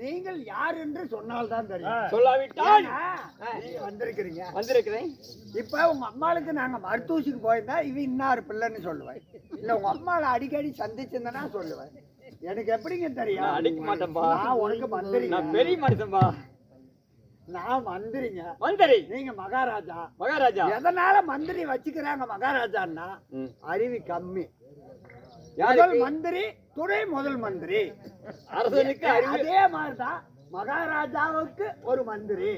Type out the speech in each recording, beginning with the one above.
நீங்கள் யார் என்று சொன்னால்தான் தெரியும். சொல்லாவிட்டால் நீங்க வந்திருக்கிறீங்க. வந்திருக்கிறேன். இப்ப உங்க அம்மாளுக்கு நாங்க மருத்துவசிக்கு போயிருந்தா இவ இன்னாரு பிள்ளைன்னு சொல்லுவேன். இல்ல உங்க அம்மாவை அடிக்கடி சந்திச்சிருந்தனா சொல்லுவேன். எனக்கு எப்படிங்க தெரியும்? அடிக்க மாட்டேன்பா. நான் உனக்கு மந்திரி. நான் பெரிய மனுஷன்பா. நான் மந்திரிங்க. மந்திரி நீங்க மகாராஜா. மகாராஜா எதனால மந்திரி வச்சுக்கிறாங்க மகாராஜான்னா அறிவு கம்மி. யாருக்கு? முதல் மந்திரி துணை முதல் மந்திரி. அரசனுக்கு அதே மாதிரிதான் மகாராஜாவுக்கு ஒரு மந்திரி.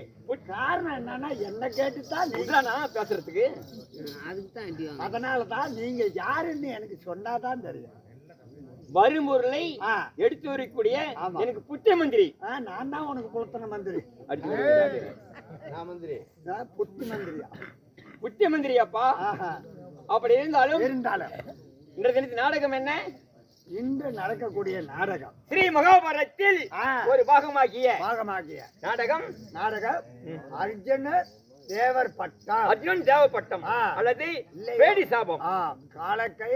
காரணம் என்னன்னா என்ன கேட்டுதான் பேசுறதுக்கு. அதனாலதான் நீங்க யாருன்னு எனக்கு சொன்னாதான் தெரியும். வரும் பொருளை எடுத்து வரக்கூடிய எனக்கு புத்திய மந்திரி. நான் தான் உனக்கு புலத்தன மந்திரி. புத்தி மந்திரியா? புத்திய மந்திரியாப்பா. அப்படி இருந்தாலும் இன்றைய தினத்து நாடகம் என்ன? இன்று நடக்கக்கூடிய நாடகம் ஸ்ரீ மகாபாரதத்தில் ஒரு பாகமாகிய நாடகம் அர்ஜுன தேவர் பட்டம். அர்ஜுன் தேவ பட்டம் அல்லது வேடி சாபம். காலக்கை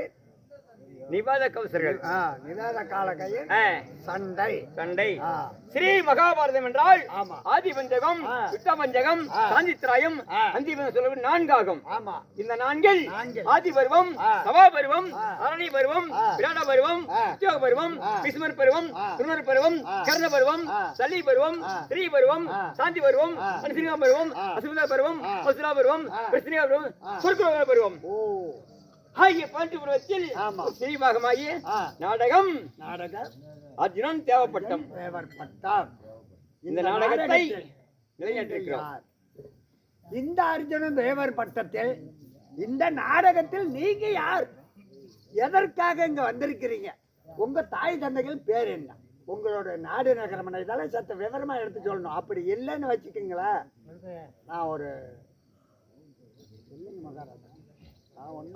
நிவாத கவசர்கள். நிவாத காலக்கையில் சண்டை. ஸ்ரீ மகாபாரதம் என்றால் ஆதி பஞ்சகம், யுத்த பஞ்சகம், சாந்தித்ராயம், அந்திபந்தம் சொல்வது 4 ஆகும். இந்த 4 ஆதி பருவம், சபா பருவம், அரணி பருவம், விராட பருவம், உத்தியோக பருவம், பீஷ்மர் பருவம், துருணர் பருவம், கர்ண பருவம், சல்லி பருவம், ஸ்ரீ பருவம், சாந்தி பருவம், அனுசிங்கா பருவம், அசுவிதா பருவம், அசுரா பருவம், கிருஷ்ணிகா பருவம், குருகுல பருவம் ஆகிய 12 பருவத்தில் ஸ்ரீபாகமாகிய நாடகம் அர்ஜுனன் தேவப்பட்டம். இந்த நாடகத்தை நிலைநாட்டிருக்கிறார். இந்த அர்ஜுனன் தேவர் பட்டத்தில் இந்த நாடகத்தில் நீங்க யார்? எதற்காக இங்க வந்திருக்கிறீங்க? உங்க தாய் தந்தைகள் பேர் என்ன? உங்களோட நாடு நகரம் இதெல்லாம் சத்த விவரமா எடுத்து சொல்லணும். அப்படி இல்லைன்னு வச்சுக்கீங்களேன், நான் ஒரு மகாராஜா.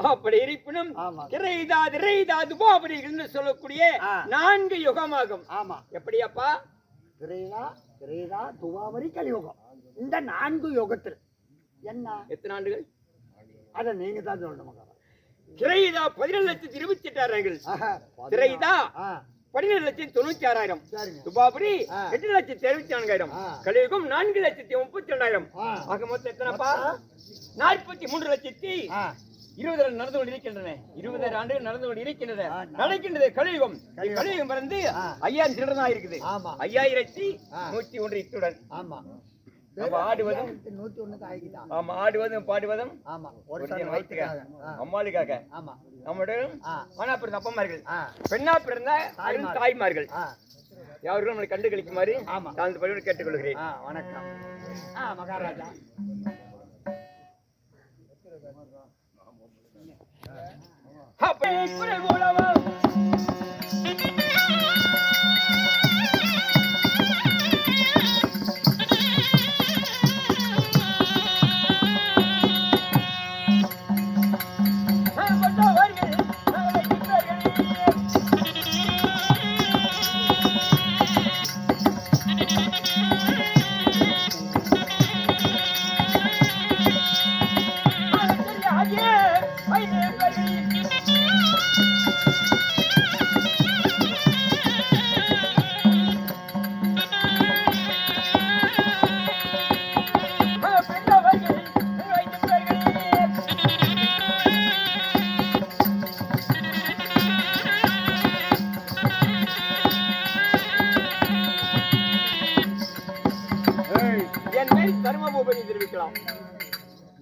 அப்படி இருப்பினும் அப்படி சொல்லக்கூடிய 4 யுகமாகும். எப்படியாப்பா? திரேதா துவாபரி கலியுகம். இந்த 4 யுகத்தில் என்ன எத்தனை ஆண்டுகள்? அத நீங்க தான் சொல்லணும். திரேதா 17,28,000. திரேதா 17,96,000. துபாபரி 8,74,000. கலியுகம் 4,32,000. ஆக மொத்தம் எத்தனைப்பா? 43,20,000 நடந்து கொண்டிருக்கின்றன. 20 ஆண்டுகள் நடந்து கொண்டிருக்கின்றன. நடக்கின்றது கலியுகம். கலியுகம் பிறந்து 5000 சில்லறதா இருக்குது. 5101 இத்துடன். ஆடுவதும் 101 ஆகிட்டான். ஆமா, ஆடுவதும் பாடுவதும் அம்மாளுக்காக. நம்முடைய ஆனா பிறந்த அப்பமார்கள், பெண்ணா பிறந்த தாய்மார்கள் யாரும் நம்மளை கண்டு கழிக்குமாறு தாழ்ந்து பணியோடு கேட்டுக்கொள்கிறேன். வணக்கம் மகாராஜா.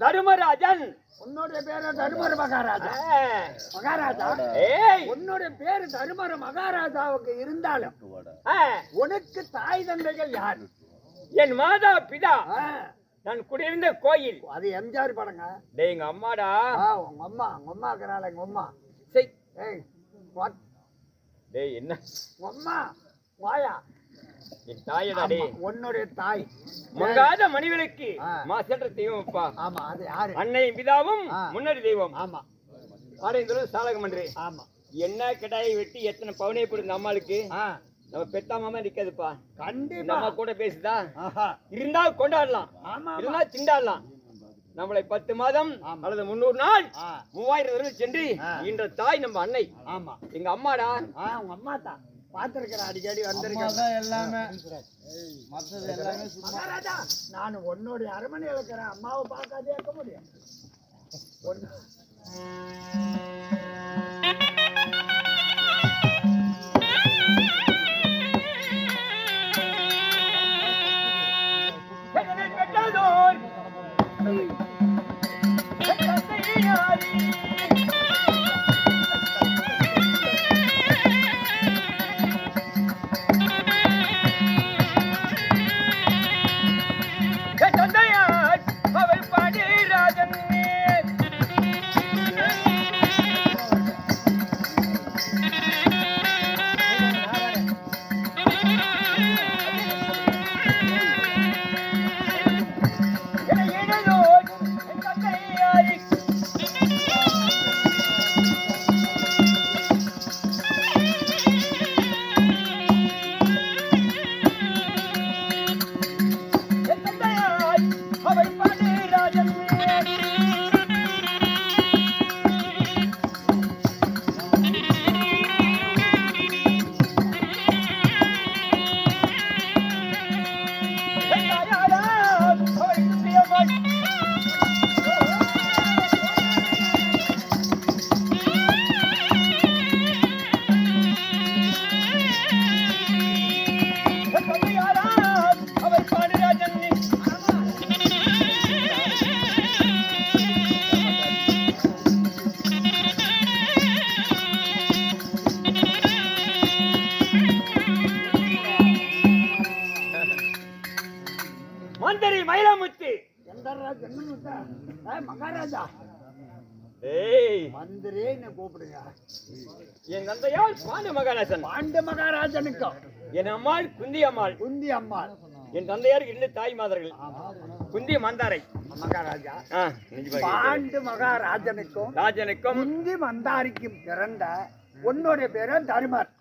தர்மராஜன். உன்னோட பேரு தர்மர் மகாராஜா. மகாராஜா உன்னோட பேரு தர்மர் மகாராஜாவுக்கு இருந்தாலும் உனக்கு தாய் தந்தைகள் யார்? என் மாதா பிதா. நான் குடியிருந்த கோயில். அது எம்ஜிஆர் படங்க. டேய் எங்க அம்மாடா. உங்க அம்மா இருக்கிறாள். எங்க அம்மா. டேய் என்ன உங்க அம்மா வாயா? என் தாயடா. டேய் உன்னுடைய தாய் மங்காத மணிவிளக்கு மாசற்ற தெய்வம் அப்பா. ஆமா, அது யாரு? அன்னையும் பிதாவும் முன்னாடி தெய்வம். ஆமா, ஆடைந்தரும் சாலகமன்றே. ஆமா. என்ன கிடாயை வெட்டி எத்தனை பவுனே போடுது அம்மாளுக்கு. நம்ம பெத்தா மாமா நிக்காதுப்பா. கண்டிப்பா நம்ம கூட பேசுதா? இருந்தா கொண்டாடலாம், இருந்தா திண்டாடலாம். நம்மளை 10 மாதம் அல்லது 300 நாள் 3000 சென்று இன்ற தாய் நம்ம அன்னை. ஆமா, எங்க அம்மாடா. உங்க அம்மா தான். பார்த்திருக்கிறேன், அடிக்கடி வந்திருக்கேன். எல்லாமே மற்றது எல்லாமே மகாராஜா, நான் உன்னுடைய அரண்மனையில் இருக்கிறேன், அம்மாவை பார்க்காதே இருக்க முடியும். மந்திரி மயிலாமுத்து. மகாராஜா, ஏய், மந்திரின்னு கூப்பிடுங்க. என் தந்தையால் பாண்டு மகாராஜன். பாண்டு மகாராஜனுக்கும் என் அம்மாள் குந்தி அம்மாள். குந்தி அம்மாள். என் தந்தையார் இரண்டு தாய் மாதர்கள். குந்தி மந்தாரை. மகாராஜா, ஆ, பாண்டு மகாராஜனுக்கும் ராஜனுக்கும் குந்தி மந்தாரிக்கும் பிறந்த உன்னுடைய பேரு தருமர்.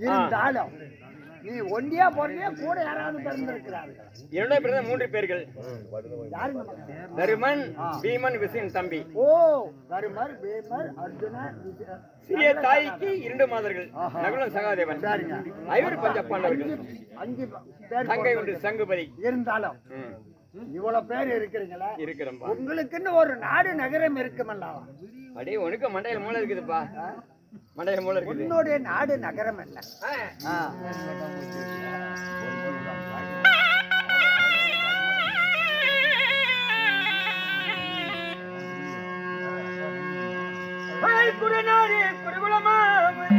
இருந்தாலும் நீ ஒண்டியா போறதே கூட யாராவது பிறந்திருக்கிறார்கள். என்னுடைய பிறந்த 3 பேர்கள். யாருங்க மகன்? தருமன், பீமன், விசின் தம்பி. ஓ, தருமர், பீமர், அர்ஜுனன், சிறிய தாய்க்கு 2 மாதர்கள். நகுலன், சகாதேவன். சரிங்க. ஐவர் பஞ்சப்பாண்டவர்கள். 5 பேர் தங்கை ஒன்று சங்குபதி. இருந்தாலும் இவ்வளவு பேர் இருக்கிறீங்களா? இருக்கிறம்பா. உங்களுக்குன்னு ஒரு நாடு நகரம் இருக்குமல்லவா? அடே, உனக்கு மண்டையில மூளை இருக்குதுப்பா. மண்டையில மூளை இருக்குது. உன்னுடைய நாடு நகரம் என்ன? குருநாடு குருகுலமாமே.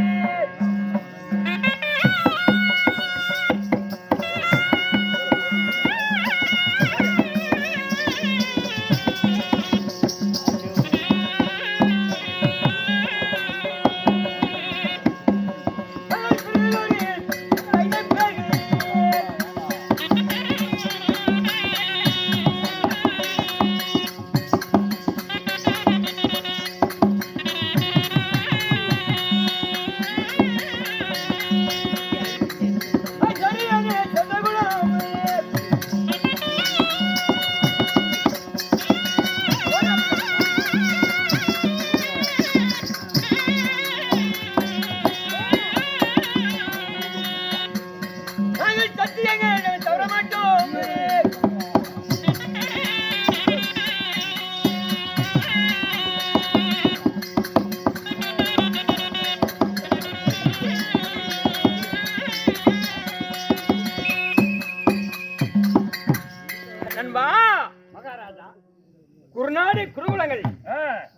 குருநாடு குருகுலங்கள்.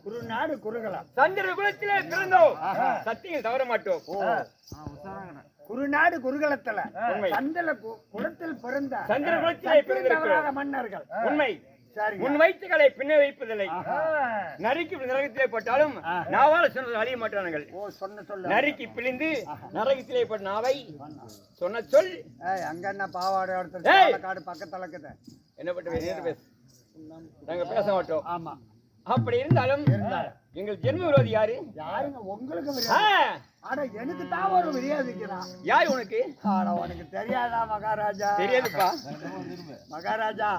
குருநாடு குருகுலம். சந்திர குலத்திலே பிறந்தோம், சத்தியம் தவற மாட்டோம். குருநாடு குருகுலத்துல சந்திர குலத்தில் பிறந்த சந்திர குலத்திலே பிறந்த மன்னர்கள். உண்மை. உன் வயிற்றுகளை பின்ன வைப்பதில்லை. நரிக்கு நரகத்திலே போட்டாலும் நாவால சொன்னது அறிய மாட்டானுங்கள். நரிக்கு பிழிந்து நரகத்திலே போட்ட நாவை சொன்ன சொல். அங்க என்ன பாவாடை காடு பக்கத்துல இருக்குது. என்ன பட்டு நாங்க பேச மாட்டோம். ஆமா, அப்படி இருந்தாலும் எங்கள் ஜென்ம விரோதி யாரு? யாருங்க உங்களுக்கு? ஆனா எனக்கு தான் ஒரு விரியாதிக்கிறான். யாரு உனக்கு? ஆனா உனக்கு தெரியாதா மகாராஜா? தெரியாதுப்பா மகாராஜா,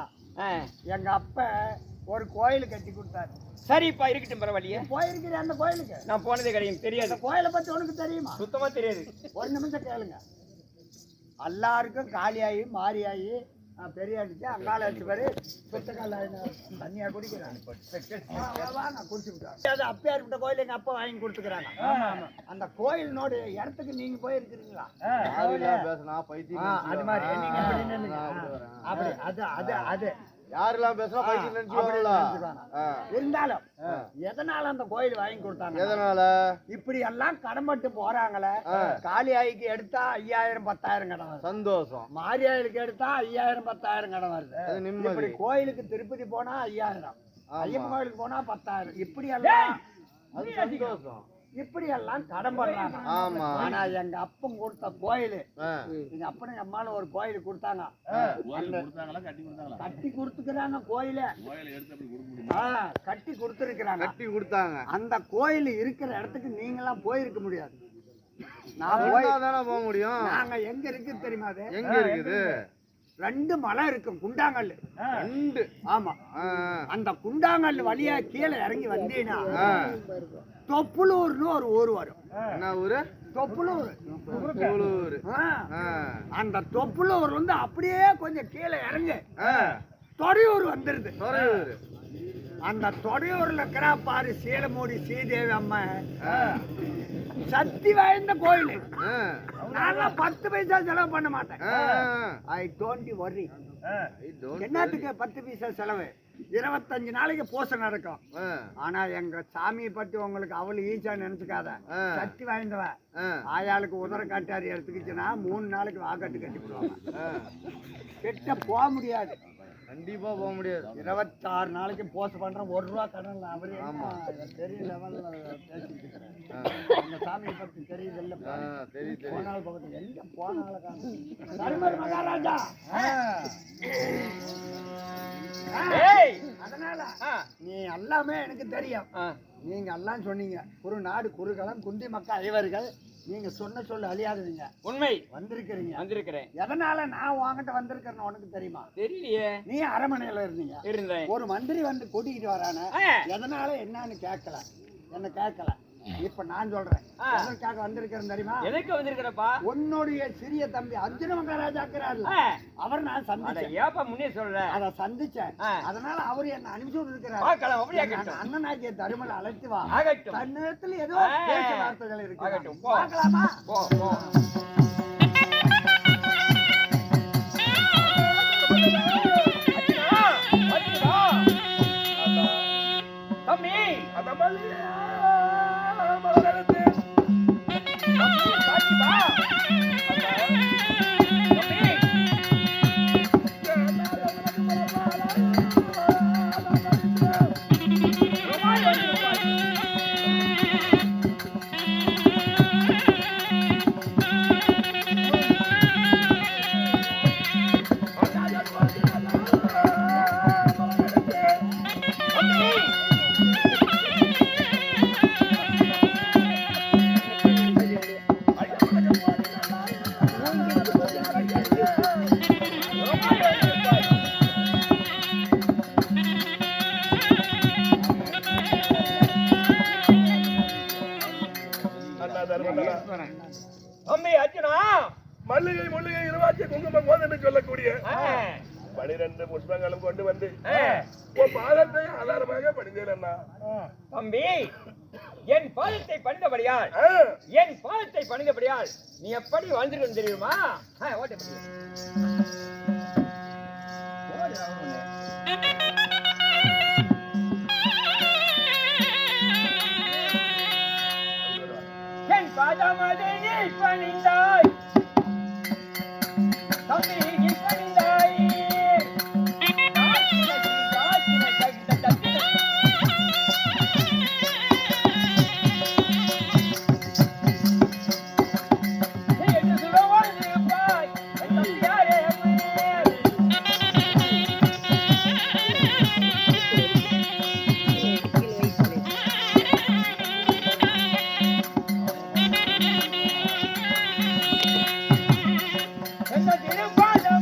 எங்க அப்ப ஒரு கோயில் கட்டி கொடுத்தாரு. சரிப்பா, இருக்கட்டும், பரவாயில்லையே. போயிருக்கிறேன் அந்த கோயிலுக்கு. நான் போனதே கிடையாது, தெரியாது. அந்த கோயிலை பத்தி உனக்கு தெரியுமா? சுத்தமா தெரியாது. ஒரு நிமிஷம் கேளுங்க. எல்லாருக்கும் காலியாகி மாறியாகி பெரிய அடிச்சு அங்கால அடிச்சு பாரு சுத்தக்கால தண்ணியா குடிக்கிறாங்க. குடிச்சுக்கிட்டேன். அது அப்பயார் விட்ட கோயில் எங்க அப்பா வாங்கி கொடுத்துக்கிறாங்க. அந்த கோயிலினோட இடத்துக்கு நீங்க போயிருக்கிறீங்களா? அது மாதிரி நீங்க அப்படி அது அது அது யாரெல்லாம் பேசுறா பைத்தியம் நினைச்சுவாங்க. இருந்தாலும் எதனால அந்த கோயில் வாங்கி கொடுத்தாங்க? எதனால இப்படி எல்லாம் கடன்பட்டு போறாங்களே. காளியாய்க்கு எடுத்தா 5000 10,000 கடன் வருது. சந்தோஷம். மாரியாயிலுக்கு எடுத்தா 5000 10,000 கடன் வருது. நிம்மதி. இப்படி கோயிலுக்கு திருப்பதி போனா 5000, ஐயப்பன் கோயிலுக்கு போனா 10,000. இப்படி எல்லாம் அது சந்தோஷம். இப்படி எல்லாம் கடன் பண்றாங்க. ஆமா. ஆனா எங்க அப்பன் கொடுத்த கோயில், எங்க அப்பனுக்கு அம்மால ஒரு கோயில் கொடுத்தாங்க. கட்டி கொடுத்துக்கிறாங்க கோயில. கட்டி கொடுத்துருக்காங்க. கட்டி கொடுத்தாங்க. அந்த கோயில் இருக்கிற இடத்துக்கு நீங்க எல்லாம் போயிருக்க முடியாது. நான் தானே போக முடியும். நாங்க எங்க இருக்கு தெரியுமா? அது எங்க இருக்குது? 2 மலை இருக்கும், குண்டாங்கல். 2. ஆமா. அந்த குண்டாங்கல் வழியா கீழே இறங்கி வந்தீங்கன்னா தொப்புளூர்னு ஒரு ஊர் வரும். என்ன ஊரு? தொப்புளூர். தொப்புளூர். அந்த தொப்புளூர் வந்து அப்படியே கொஞ்சம் கீழே இறங்கு தொடையூர் வந்துருது. தொடையூர். அந்த தொடையூர்ல இருக்கிறா பாரு சீலமூடி ஸ்ரீதேவி அம்மா, சக்தி வாய்ந்த கோயில். நான் 10 பைசா செலவு பண்ண மாட்டேன். I don't worry. என்னத்துக்கு 10 பைசா செலவு? 25 நாளைக்கு பூசை நடக்கும். ஆனா எங்க சாமியை பத்தி உங்களுக்கு அவ்வளவு ஈஸியா நினைச்சுக்காத. சக்தி வாய்ந்தவ. ஆயாளுக்கு உதர காட்டாரி எடுத்துக்கிச்சுன்னா 3 நாளைக்கு வாக்கட்டு கட்டி போடுவாங்க. கிட்ட போக முடியாது. கண்டிப்பா போக முடியாது. 26 நாளைக்கு போஸ்ட் பண்றேன். 1 ரூபா கடன். அவரு பெரிய லெவல்ல பேசிட்டு அந்த சாமியை பத்தி தெரியுது இல்ல? தெரியுது. போனாலும் பக்கத்துல எங்க போனாலும் மகாராஜா. அதனால நீ எல்லாமே எனக்கு தெரியும். நீங்க எல்லாம் சொன்னீங்க. குரு நாடு குறுகலம் குண்டி மக்கள் ஐவர்கள். நீங்க சொன்ன சொல்ல அழியாதீங்க. உண்மை. வந்திருக்கிறேன். எதனால நான் உன்கிட்ட வந்திருக்கிறேன்னு உனக்கு தெரியுமா? தெரியலையே. நீ அரமனையில இருந்தேன். ஒரு மந்திரி வந்து கூட்டிக்கிட்டு வரானே. எதனால என்னன்னு கேட்கல. என்ன கேட்கல. இப்ப நான் சொல்றேன். எதற்காக வந்திருக்கிறேன் தெரியுமா? எதுக்கு வந்திருக்கிறப்பா? உன்னுடைய சிறிய தம்பி அர்ஜுன மகாராஜா இருக்கிறார்ல, அவர் நான் சந்திச்சேன். ஏப்பா முன்னே சொல்றேன். அத சந்திச்சேன். அதனால அவர் என்ன அனுப்பிச்சு விட்டுருக்கிறார். அண்ணனாகிய தருமலை அழைத்து வா. தன்னிடத்தில் ஏதோ பேச்சு வார்த்தைகள் இருக்கு. பார்க்கலாமா? மல்லிகை முல்லிகை இருவாச்சி குங்குமம் கோதன்னு சொல்லக்கூடிய 12 புஷ்பங்களும் கொண்டு வந்து பாதத்தை ஆதாரமாக பணிந்தேன் அண்ணா. தம்பி, என் பாதத்தை பணிந்தபடியால் நீ எப்படி வாழ்ந்துட்டு தெரியுமா? என் பாதமதை நீ பணிந்தாய் தம்பி, நீ பணிந்தாய். என்ன திருப்பாதம்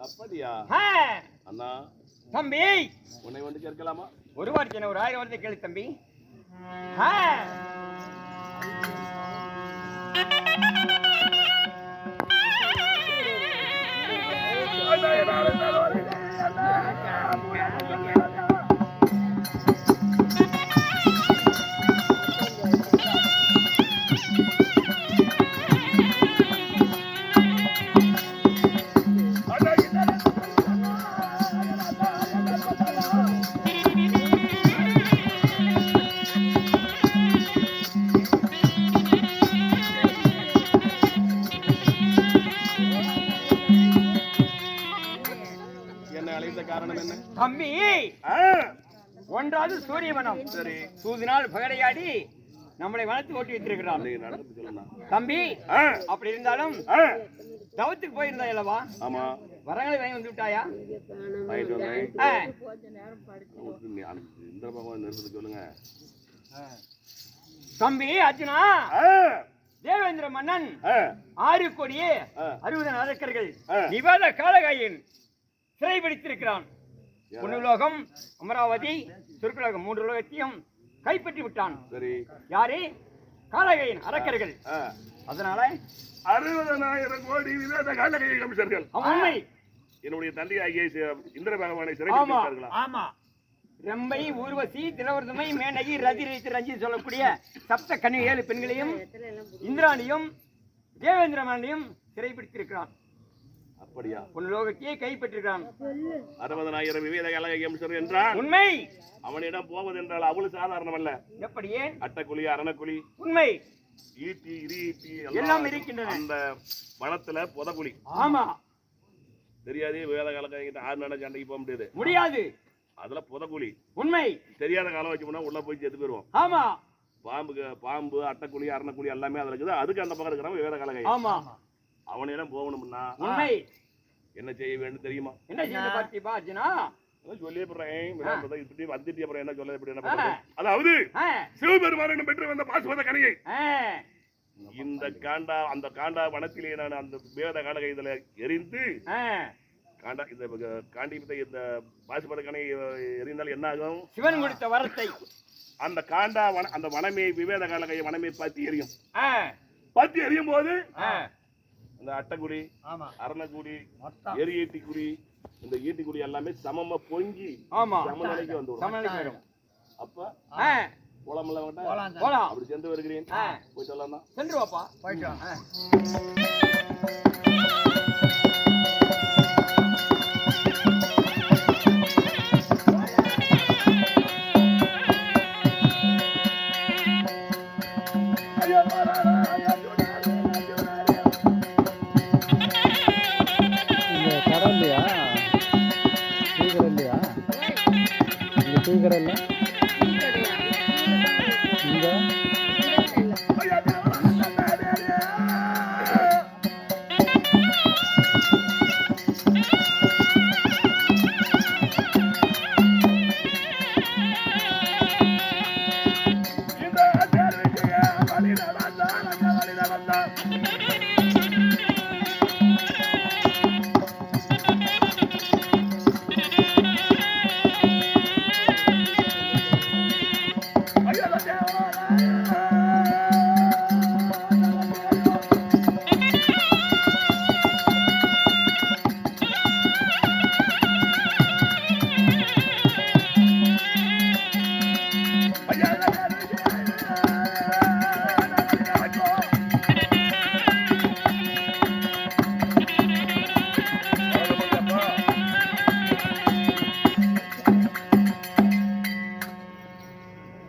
அப்படியா ஆ, அண்ணா தம்பி உன்னை வந்து கேட்கலாமா ஒரு வார்த்தை ஒரு 1000 வார்த்தை கேளு தம்பி. ஆ, என்னை அழைத்த காரணம் என்ன தம்பி ஆ, ஒன்றாவது சூரியவனம் சரி சூதினால் பகடையாடி நம்மளை வளர்த்து ஓட்டி வைத்திருக்கிறான் நீ நடந்து சொல்லலாம் தம்பி. ஆ, அப்படி இருந்தாலும் ஆ. தவத்துக்கு போயிருந்தா அல்லவா, ஆமா வரங்களை வாங்கி வந்து விட்டாயா? வாங்கிட்டு வந்தேன் ஆ, இந்த பகவான் நிறுத்த சொல்லுங்க தம்பி அர்ஜுனா, ஆ, தேவேந்திர மன்னன் ஆ. 6 கோடியே ஆ. 60 அரக்கர்கள் ஆ. நிவாத காலகாயின் சிறைபிடித்திருக்கிறான். புண்ணுலோகம், அமராவதி, சொர்க்கலோகம் 3 உலகத்தையும் கைப்பற்றி விட்டான். சரி யாரு? காலகாயின் அரக்கர்கள். ஆ அதனால 60,000 கோடி விவேக காலகை கமிஷர்கள் அவன் உண்மை. என்னுடைய தந்தையாகிய இந்திர பகவானை ஆமா சிறைப்பிடித்தார்களா? ஆமா. ரம்பை, ஊர்வசி, திலவர்தமை, மேனகி, ரதிரைத்து, ரஞ்சி சொல்லக்கூடிய சப்த கன்னி 7 பெண்களையும் இந்திராணியும் தேவேந்திர மன்னனையும் சிறைப்பிடித்திருக்கிறான். அப்படியா புண்ணுலோகத்தையே கைப்பற்றிருக்கிறான். 60,000 விவேக காலகை கமிஷனர் என்றால் உண்மை. அவனிடம் போவது என்றால் அவ்வளவு சாதாரணமல்ல. எப்படியே? அட்டக்குழி அரணக்குழி உண்மை. ஈட்டி இரி ஈட்டி எல்லாம் இருக்கின்றன. அந்த வனத்துல புதக்குழி ஆமா. தெரியாது வேத காலகை 6 நாள் சண்டைக்கு போக முடியாது. முடியாது. அதுல புதக்குழி உண்மை. தெரியாத காலம் வச்சு போனா உள்ள போய் செத்து போயிருவோம். ஆமா பாம்பு அட்டக்குழி அரணக்குழி எல்லாமே அதுல இருக்குது. அதுக்கு அந்த பக்கம் இருக்கிறவன் வேத காலகை. ஆமா அவனிடம் போகணும்னா உண்மை. என்ன செய்ய வேண்டும் தெரியுமா? என்ன செய்ய பார்த்திப்பா அர்ஜுனா? சொல்லியே போறேன் இப்படி வந்துட்டு அப்புறம் என்ன சொல்ல இப்படி என்ன பண்றது? அதாவது ஆ, சிவபெருமானிடம் பெற்று வந்த பாசுபத கணியை ஆ, இந்த அந்த காண்டா வனத்திலே நான் அந்த வேத காலகை இதுல எரிந்து ஆ. காண்டா இந்த காண்டிபத்தை இந்த பாசுபத கணை எரிந்தால் என்ன ஆகும்? சிவன் கொடுத்த வரத்தை அந்த காண்டா அந்த வனமே விவேத காலகை வனமே பத்தி எரியும். ஆ, பத்தி எரியும் போது ஆ. இந்த அட்டக்குடி ஆமா அரணக்குடி எரி ஈட்டிக்குடி இந்த ஈட்டிக்குடி எல்லாமே சமமா பொங்கி ஆமா சமநிலைக்கு வந்துடும். சமநிலைக்கு வரும். அப்ப ஆ, போலாமல்ல போலாம். அப்படி சென்று வருகிறேன். ஆ. போயிட்டு வரலாம் தான். சென்று வாப்பா. போயிட்டு வா. ஆ.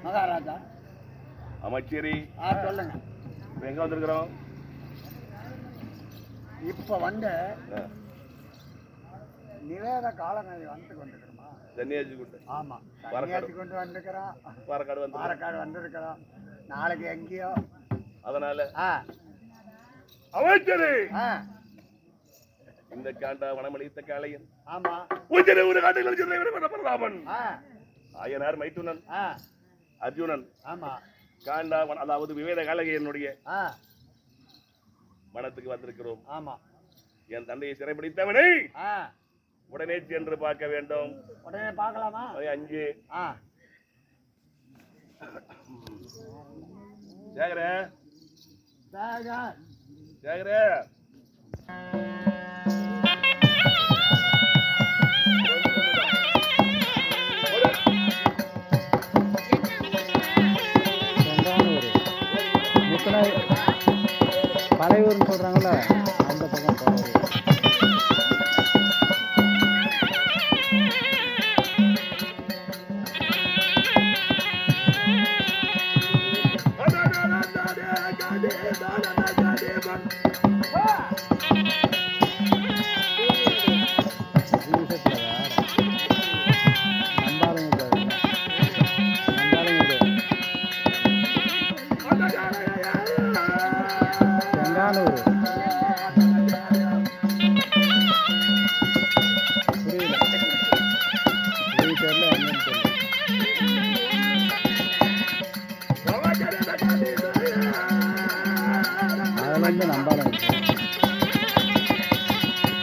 மகாராஜா அமைச்சரி சொல்லுங்க. இப்ப எங்க வந்திருக்கிறோம்? இப்ப வந்து நிவேத காலங்கள் வந்து கொண்டிருக்கிறோமா? தன்னியாச்சி கூட்டு ஆமா, தனியாச்சு கொண்டு வந்திருக்கிறோம். பாலக்காடு வந்து பாலக்காடு வந்திருக்கிறோம். நாளைக்கு எங்கேயோ. அதனால அமைச்சரே இந்த காண்டா வனமளித்த காளையன் ஆமா உஜ்ஜன ஒரு காட்டில் சொல்ல பிரதாபன் ஆயனார் மைத்துனன் அர்ஜுனன் ஆமா காண்டா அதாவது விவேத காலகையனுடைய ஆ வனத்துக்கு வந்திருக்கிறோம். ஆமா என் தந்தையை சிறைப்பிடித்தவனை உடனே சென்று பார்க்க வேண்டும். உடனே பார்க்கலாமா? மணி 5. ஆ சேகர சேகர். சேகர பழையூர்னு சொல்றாங்கல்ல அந்த பக்கம் போறது.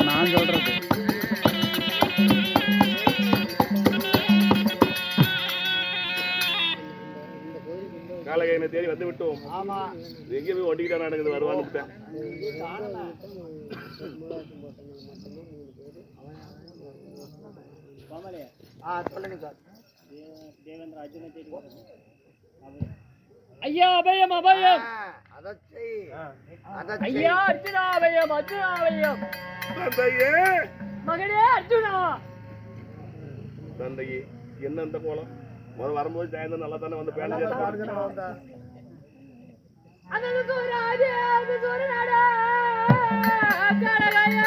நான் சொல்றது காலகையினை தேடி வந்து விட்டோம். ஆமா எங்கே போய் ஒட்டிக்கிட்டா நடக்குது வருவான்னு. சொல்லுங்க சார். ஐயா அபயம் அபயம். அதை ஐயா அர்ஜுனா அபயம் அர்ஜுனா அபயம். தந்தையே மகனே அர்ஜுனா. தந்தையே என்ன அந்த கோலம்? வரும்போது சாயந்தரம் நல்லா தானே வந்து பேண்ட் அது சூராஜே அது சூரநாடா கரகாய.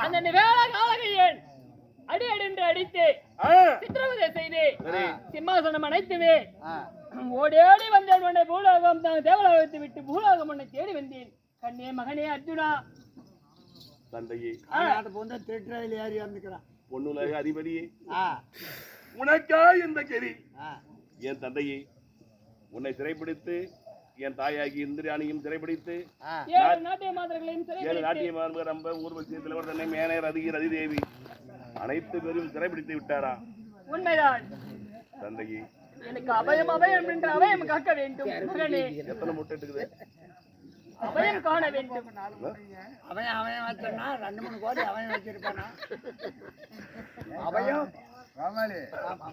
அந்த வேள காலகையன் அடி அடின்று அடித்து சித்திரவதை செய்து சிம்மாசனம் அனைத்துமே ஓடேடி வந்தேன். உன்னை பூலோகம் தான் தேவலோகத்தை விட்டு பூலோகம் உன்னை தேடி வந்தேன். கண்ணே மகனே அர்ஜுனா. தந்தையே போன்ற தேற்றையில் ஏறி வந்துக்கிறான் பொண்ணுலக அதிபதியே, உனக்கா இந்த கெரி? என் தந்தையே, உன்னை சிறைப்பிடித்து என் தாயாகி இந்திராணியும் சிறைப்பிடித்து நாட்டிய மாதர்களையும் நாட்டிய ரொம்ப ஊர்வசி தலைவர் தன்னை மேனே ரதி ரதிதேவி அனைத்து பேரும் சிறைப்பிடித்து விட்டாரா? உண்மைதான் தந்தையே. எனக்கு அபயம் அபயம் என்று அபயம் காக்க வேண்டும். மகனே எத்தனை முட்டை இருக்குது? அபயம் காண வேண்டும். அவன் வச்சிருந்தா 2-3 கோடி அவன் வச்சிருப்பானா? அபயம்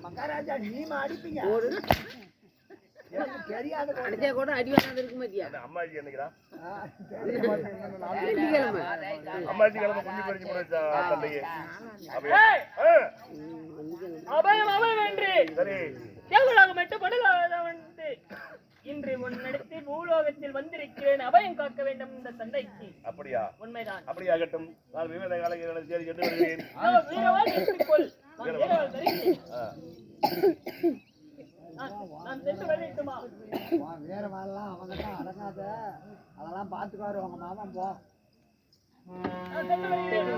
மகாராஜா நீமா அடிப்பீங்க. தெரியாத கூட அடி வாங்காத இருக்கு மத்தியா. அம்மாஜி என்னைக்குடா? அம்மாஜி கிழமை கொஞ்சம் பறிச்சு போடுச்சா தந்தையே? அபயம் அபயம் என்று சரி தேவலோகம் எட்டு படுகாத வந்து இன்று முன்னெடுத்து பூலோகத்தில் வந்திருக்கிறேன். அபயம் காக்க வேண்டும் இந்த தந்தைக்கு. அப்படியா? உண்மைதான். அப்படியாகட்டும். நான் விவேக காலங்களை தேடி சென்று வருகிறேன். வீரவாள் எடுத்துக்கொள். நான் வீரவாள் தருகிறேன். நான் சென்று வரட்டுமா? வேற வாழலாம் அவங்க தான் அடங்காத. அதெல்லாம் பார்த்துக்காரு உங்க மாமன் போ. நான் சென்று வருகிறேன்.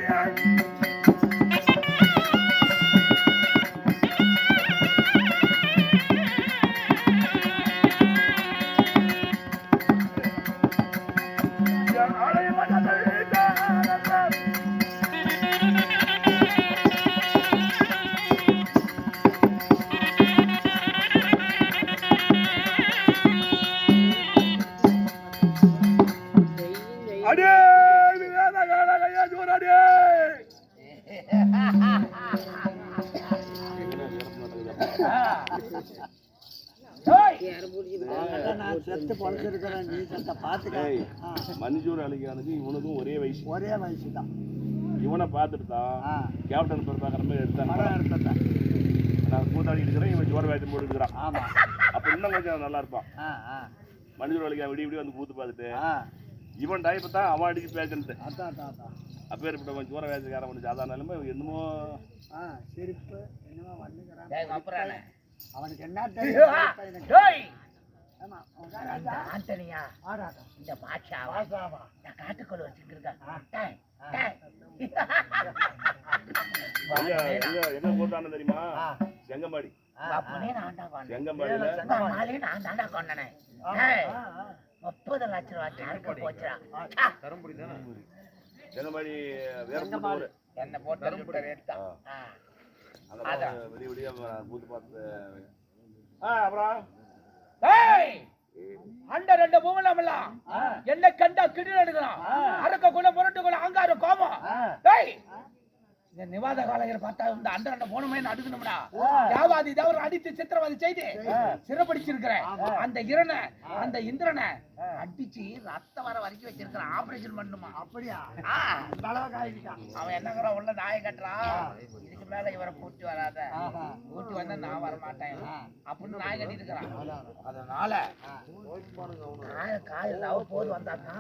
Yeah. யாரும் புடிச்சிட்டு அதான் நான் செத்து பொழைச்சிருக்கிறேன், நீ செத்த பார்த்துக்க. மஞ்சூர் அலிகானுக்கு இவனுக்கும் ஒரே வயசு. ஒரே வயசு தான். இவனை பார்த்துட்டு தான் கேப்டன் பிரபாகர் மாதிரி எடுத்தாங்க. படம் எடுத்தேன். நான் கூத்தாடி இருக்கிறேன், இவன் ஜோர வேட்டம் போட்டு இருக்கிறான். ஆமா. அப்ப இன்னும் கொஞ்சம் நல்லா இருப்பான். மஞ்சூர் அலிகா விடிய விடிய வந்து கூத்து பார்த்துட்டு இவன் டைப் தான் அவன் அடிச்சு பேசுன்ட்டு. அப்பேற்பட்ட ஜோர வேஷக்காரன் வந்து சாதாரண நிலைமை என்னமோ சிரிப்பு என்னமோ வந்துக்கிறான். அவனுக்கு என்ன ஆண்டனியா இந்த பாட்சாவா இந்த காட்டுக்குள்ள வச்சுருக்க எங்க போட்டான்னு தெரியுமா? செங்கம்பாடி. செங்கம்பாடியில நான் தாண்டா கொண்டனேன். 30 லட்சம் ரூபாய் போச்சுடா. செங்கம்பாடி வேற என்ன போட்டு விடிய விடிய கூத்து பார்த்து அப்புறம் அண்ட ரெண்டு பூமலாம் என்ன கண்டா கிடு எடுக்கலாம். அரக்க குணம் புரட்டு குணம் அங்கார கோபம். இந்த நிவாத காலையில் பார்த்தா இந்த அண்டரண்ட போனமே அடுக்கணும்டா. தேவாதி தேவர் அடித்து சித்திரவாதி செய்து சிறப்படிச்சிருக்கிறேன். அந்த இரண அந்த இந்திரனை அடிச்சு ரத்த வர வரைக்கும் வச்சிருக்கிறான். ஆபரேஷன் பண்ணுமா? அப்படியா? அவன் என்னங்கிறான், உள்ள நாயை கட்டுறான். இதுக்கு மேல இவரை கூட்டி வராத, கூட்டி வந்தா நான் வரமாட்டேன் அப்படின்னு நாய் கட்டிட்டு இருக்கிறான். அதனால காயில் அவ போது வந்தாக்கா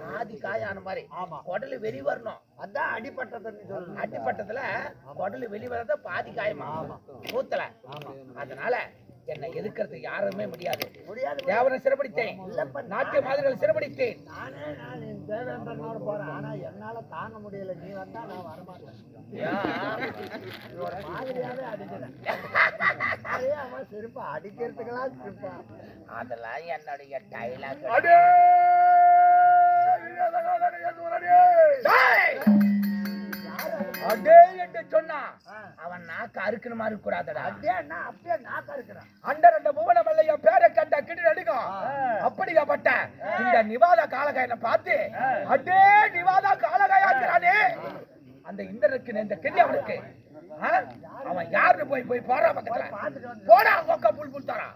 பாதி காயான மாதிரி குடலு வெளி வரணும். அதான் அடிப்பட்டதுன்னு சொல்லு. அடிப்பட்டதுல குடலு வெளிவரத பாதி காயமா மூத்தல. அதனால என்னை எதிர்க்கிறது யாருமே முடியாது. தேவனை சிறப்படித்தேன், நாட்டிய மாதிரிகளை சிறப்படித்தேன். நான் தேவேந்திரனோட போறேன். ஆனா என்னால தாங்க முடியல. நீ வந்தா நான் வரமாட்டேன். ஒரு மாதிரியாவே அடிக்கிறேன். அவன் சிரிப்பா அடிக்கிறதுக்கெல்லாம் சிரிப்பா. அதெல்லாம் என்னுடைய டைலாக். அடே என்று சொன்னா அவன் நாக்கு அறுக்கிற மாதிரி கூடாதடா. அப்படியே நாக்கா இருக்கிறான். அண்ட ரெண்டு பூவன மல்லைய பேரை கண்ட கிட்டு நடிக்கும். அப்படியாப்பட்ட இந்த நிவாத காலகாயனை பார்த்து அடே நிவாத காலகாயாக்குறானே அந்த இந்திரனுக்கு இந்த கெண்டி அவனுக்கு அவன் யாருன்னு போய் போய் போற பக்கத்துல போடா கொக்க புல் புல் தரா.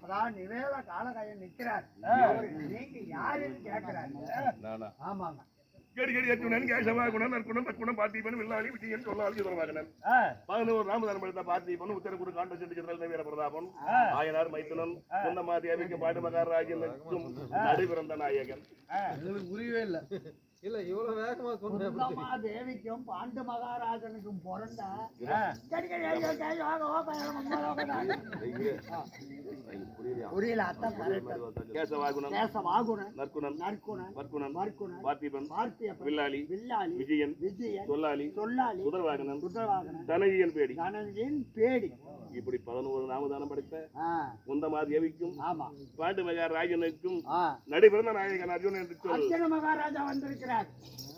அதான் நிவேத காலகாயன் நிக்கிறார். நீங்க யாருன்னு கேட்கிறாரு. ஆமாங்க. கேடி அர்ஜுனன் கேசவா குணன் நற்குணன் தற்குணம் பார்த்திபன் வில்லாளி விஜயன் சொல்லாளி சுதரவாகனன் 11 ராமதானம் படுத்த பார்த்திபன் உத்தரகுரு காண்ட சென்று வீர பிரதாபன் ஆயனார் மைத்துனன் சொந்தமா தேவிக்கு பாட்டு மகாராஜனுக்கும் நடுபிறந்த நாயகன். புரியவே இல்லை. இல்ல இவ்வளவு வேகமா குந்தமா தேவிக்கும் பாண்டு மகாராஜனுக்கும் பிறந்த புரியல. அத்தான் கேசவாகுணன் நற்குணன் பார்த்திபன் வில்லாளி விஜயன் சொல்லாளி சுதரவாகனன் தனஜியன் பேடி இப்படி 11 நாமதானம் படைத்த குந்தமா தேவிக்கும் பாண்டு மகாராஜனுக்கும் நடுபிறந்த நாயகன் அர்ஜுனன் என்று சொல். மகாராஜா வந்திருக்கிறார்.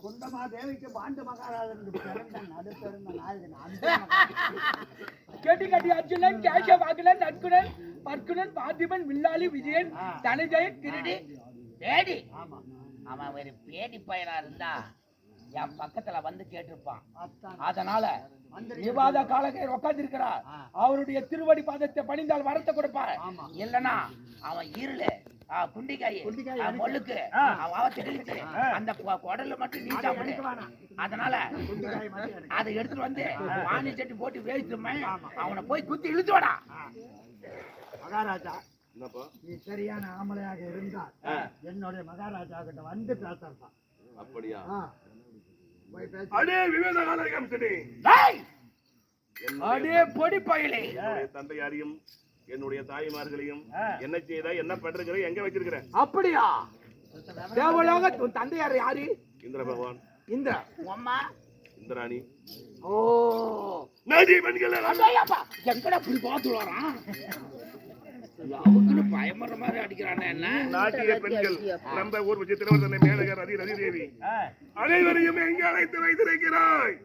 குந்தமா தேவிக்கு பாண்டு மகாராஜனுக்கு பிறந்த நடுப்பிறந்த நாயகன் கேட்டி கட்டி அர்ஜுனன் கேசவாகனன் நற்குணன் பற்குணன் பார்த்திபன் வில்லாளி விஜயன் தனஜயன் கிரடி பேடி. அவன் ஒரு பேடி பயனா இருந்தா என் பக்கத்துல வந்து கேட்டிருப்பான். அதனால விவாத காலகை உட்கார்ந்து இருக்கிறார். அவருடைய திருவடி பாதத்தை பணிந்தால் வரத்தை கொடுப்பார். இல்லனா அவன் இருளு குண்டிக்காய் மொல்லுக்கு அந்த குடல்ல மட்டும் நீ சாப்பிடு. அதனால அதை எடுத்துட்டு வந்து பானி சட்டி போட்டு வேஸ்ட்டுமே அவனை போய் குத்தி இழுத்துவாடா. மகாராஜா நீ சரியான ஆமலையாக இருந்தால் என்னுடைய மகாராஜா கிட்ட வந்து பேசலாம். அப்படியா? அடே விவேத காலகம் சரி. அடே பொடி பயலே. தந்தையாரையும் என்னுடைய தாய்மார்களையும் என்ன செய்தா என்ன பண்றீங்க எங்க வச்சிருக்கிற? அப்படியா? தேவலோக உன் தந்தையார் யாரு? இந்திர பகவான். இந்திர அம்மா இந்திராணி. ஓ நதி பெண்கள் அடேயப்பா எங்கடா புடி பாத்து வரான்? அவங்களுக்கு பயமற மாதிரி அடிக்கிறானே. என்ன நாட்டிய பெண்கள் நம்ம ஊர் விஜயத்திரவர் தன்னை மேலகர் ரதி ரதி தேவி அனைவரையும் எங்க அழைத்து வைத்திருக்கிறாய்?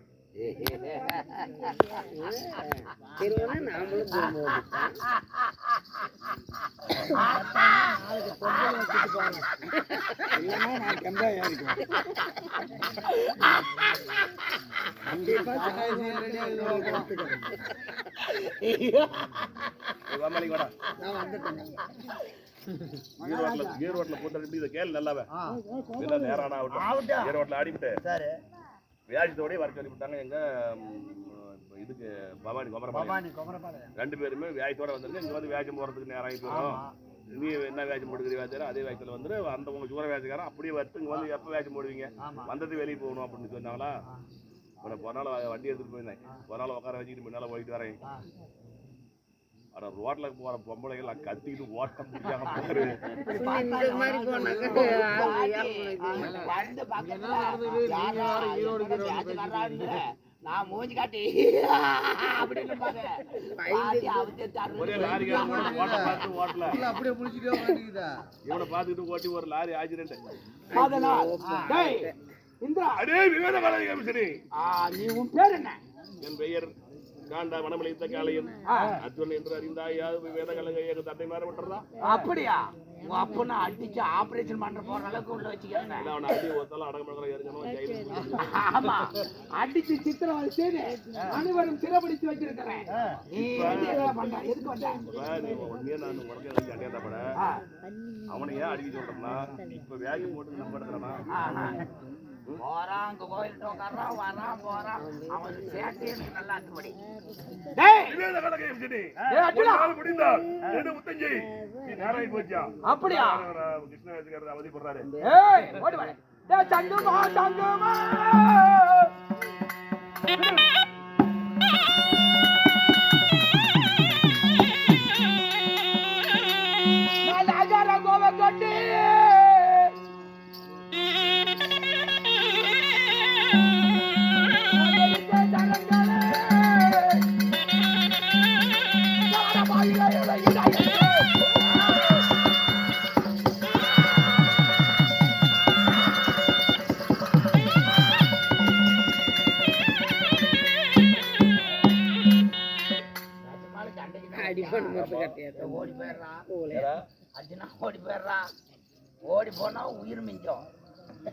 வம்மாளிக்கு வாடா. நான் வந்துட்டேங்க. ஈரோட்ல கூத்தடிட்டு இதை கேளு நல்லாவே. எல்லாம் நேரம் ஆகட்டும். ஈரோட்ல ஆடிவிட்டு சரி வியாஜத்தோடய வர சொல்லி விட்டாங்க எங்க இதுக்கு பவானி குமரபாளையம். 2 பேருமே வியாஜத்தோட வந்துருங்க. இங்க வந்து வியாஜம் போறதுக்கு நேரம் ஆகி போயிடும். நீ என்ன வேஜம் போட்டுக்கிற வேஜாரோ அதே வேஜத்துல வந்து அந்த உங்க சூற வேஜக்காரன் அப்படியே வந்து இங்க வந்து எப்ப வேஜம் போடுவீங்க வந்தது வெளியே போகணும் அப்படின்னு சொன்னாங்களா. போன நாள் வண்டி எடுத்துட்டு போயிருந்தேன். ஒரு நாள் உட்கார வச்சுக்கிட்டு முன்னால போயிட்டு வரேன். ஆனா ரோட்ல போற பொம்பளைகள் கத்திக்கிட்டு ஓட்ட முடியாம போரு. இந்த மாதிரி போனாக்க வந்து பக்கத்துல நான் மூஞ்சி காட்டி அப்படின்னு ஒரே லாரி ஓட்ட பார்த்து ஓட்டல அப்படியே முடிச்சுட்டே மாட்டேங்குதா இவனை பார்த்துக்கிட்டு ஓட்டி ஒரு லாரி ஆக்சிடென்ட். அதனால் டேய் இந்திரா அடே விவேத கலக கமிஷனி. நீ உன் பேர் என்ன? என் பெயர் காண்டா வனமளித்த காளையன் அர்ஜுன் என்று அறிந்தாயாது விவேத கலக எங்க தட்டை மாற விட்டுறதா. அப்படியா உன் அப்பனா அடிச்சு ஆபரேஷன் பண்ற போற அளவுக்கு உள்ள வச்சுக்கிறேன். அவனை அடி ஒருத்தாலும் அடங்கமடங்க எரிஞ்சணும். ஆமா அடிச்சு சித்திரவதை செய்து அனைவரும் சிறப்பிடித்து வச்சிருக்கிறேன். நீ வந்து என்ன பண்ற? எதுக்கு வந்த? ஒன்னே நான் உடனே அடையாளப்பட அவனை ஏன் அடிக்க சொல்றேன்னா இப்ப வேகி போட்டு நம்ம எடுக்கிறனா போறான் அங்க கோயில்கிட்ட உட்காரான் வரான் போறான் அவன் சேட்டே நல்லா இருக்குபடி. விவேத கலக கமிஷனி முடிந்தால் என்ன முத்தஞ்சி நீ நேராகி போச்சா. அப்படியா? கிருஷ்ண வேஜக்காரர் அவதிப்படுறாரு. ஏய் ஓடி வா. டேய் சங்குமா சங்குமா நான் நகர கோவக்கொட்டி ஓடி போயிடுறான் அர்ஜுனா ஓடி போயிடுறான். ஓடி போனா உயிர் மிஞ்சம்.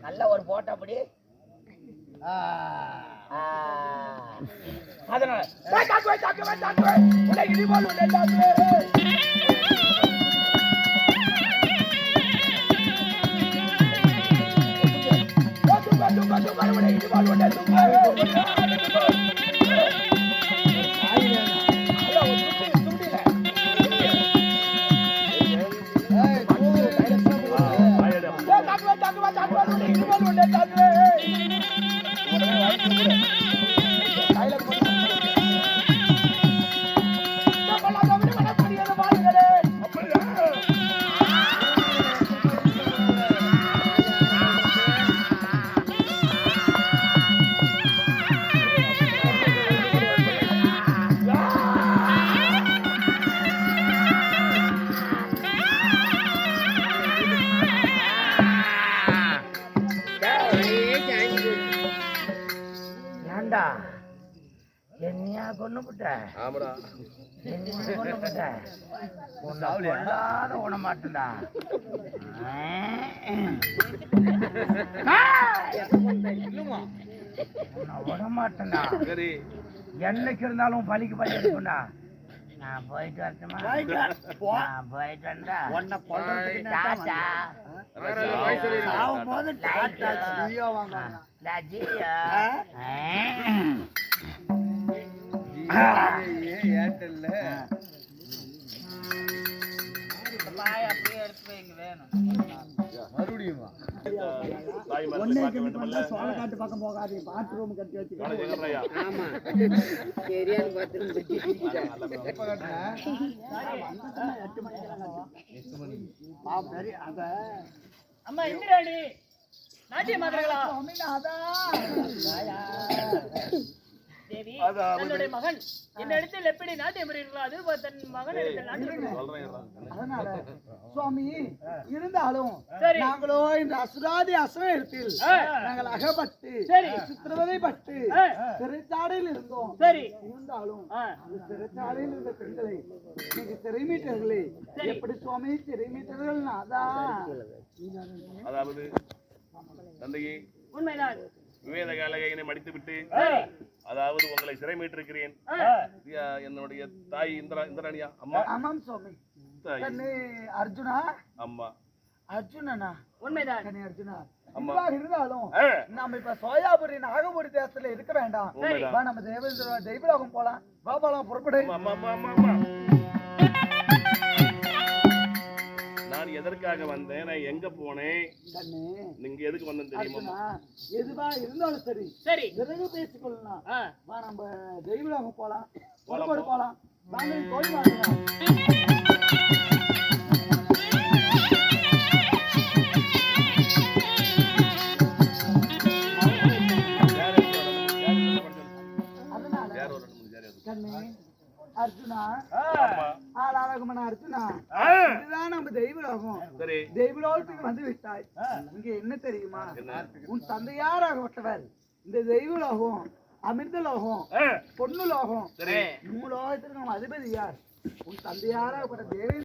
நல்ல ஒரு போட்டோ அப்படி அதனால ஏண்டா என்னையா கொண்டு விட்ட? ஆமாடா என்னையா கொண்டு விட்ட? உன்னை கொல்லாத விட மாட்டேன்டா. உன்னை விட மாட்டேன்டா. சரி என்னைக்கு இருந்தாலும் பலிக்கு பலி எடுக்கும்டா. நான் போயிட்டு வரட்டுமா? நான் போயிட்டு வந்தா உன்னை கொல்றதுக்கு டாடா. சாவும்போது டாடா ஜியோ வாங்க. லஜியா. ஏர்டெல்ல அப்படியே எடுத்து வைங்க வேணும். மறுபடியுமா தாய் மரத்தை ஒன்னே பார்க்க கம்மி வேண்டும் பண்ணா சோளக்காட்டு பக்கம் போகாதீங்க. பாத்ரூம் கட்டி வச்சுக்கோங்க. ஜெகன்ரையா ஆமா சரியான பாத்ரூம் எப்ப கட்டின 8 மணிக்கு சரி அத அம்மா இந்திராணி நாட்டிய மாதர்களா தேவி தன்னுடைய மகன் இந்த இடத்தில் எப்படி நாட்டியம் புரியுங்களோ அது தன் மகன் நாட்டியம் அதனால சுவாமி இருந்தாலும் சரி. நாங்களோ இந்த அசுராதி அசனத்தில் நாங்கள் அகப்பட்டு சரி. சித்திரவதைப்பட்டு சிறைச்சாலையில் இருந்தோம். சரி இருந்தாலும் அந்த சிறைச்சாலையில் இருந்த பெண்களை நீங்க சிறை மீட்டர்களே எப்படி சுவாமி சிறை மீட்டர்கள் அதான் அதாவது தந்தையே உண்மைதான் விவேத காலகையினை மடித்து விட்டு சரி அதாவது உங்களை சிறை மீட்டிருக்கிறேன். என்னுடைய தாய் இந்திராணியா அம்மா ஆமாம் சுவாமி. தாய் கண்ணே அர்ஜுனா, அம்மா அர்ஜுனனா உண்மைதான். கண்ணே அர்ஜுனா, அம்மா. இதுவா இருந்தாலும் ஆ, நாம இப்ப சோயாபுரி நாகபுரி தேசத்துல இருக்க வேண்டாம். உண்மைதான். வா, நம்ம தெய்வலோகம் போலாம். வா போலாம், புறப்படு. அம்மா, அம்மா, அம்மா, அம்மா. நான் எதற்காக வந்தேன், நான் எங்க போனேன், கண்ணே நீங்க எதுக்கு வந்தேன் தெரியுமா? அர்ஜுனா, எதுவா இருந்தாலும் சரி சரி. விரைவு பேசிக்கொள்ளலாம். ஆ. வா, நம்ம தெய்வலோகம் போலாம். போலாம், புறப்படு போலாம். வாங்க கோயில் வாங்கலாம். அதனால யார் ஒரு 2 3 யார் யார்? கண்ணே அர்ஜுனா, அம்மா. ஆளாகமன அர்ஜுனா, ஆ, இதுதான் நம்ம தெய்வலோகம். சரி. தெய்வலோகத்துக்கு வந்து விட்டாய். இங்க என்ன தெரியுமா? உன் தந்தையாராகப்பட்டவர் இந்த தெய்வலோகம், அமிர்தலோகம், ஆ, பொண்ணு லோகம், சரி. 3 லோகத்திற்கு நம்ம அதிபதி யார்? உன் தந்தையாராகப்பட்ட தேவேந்திர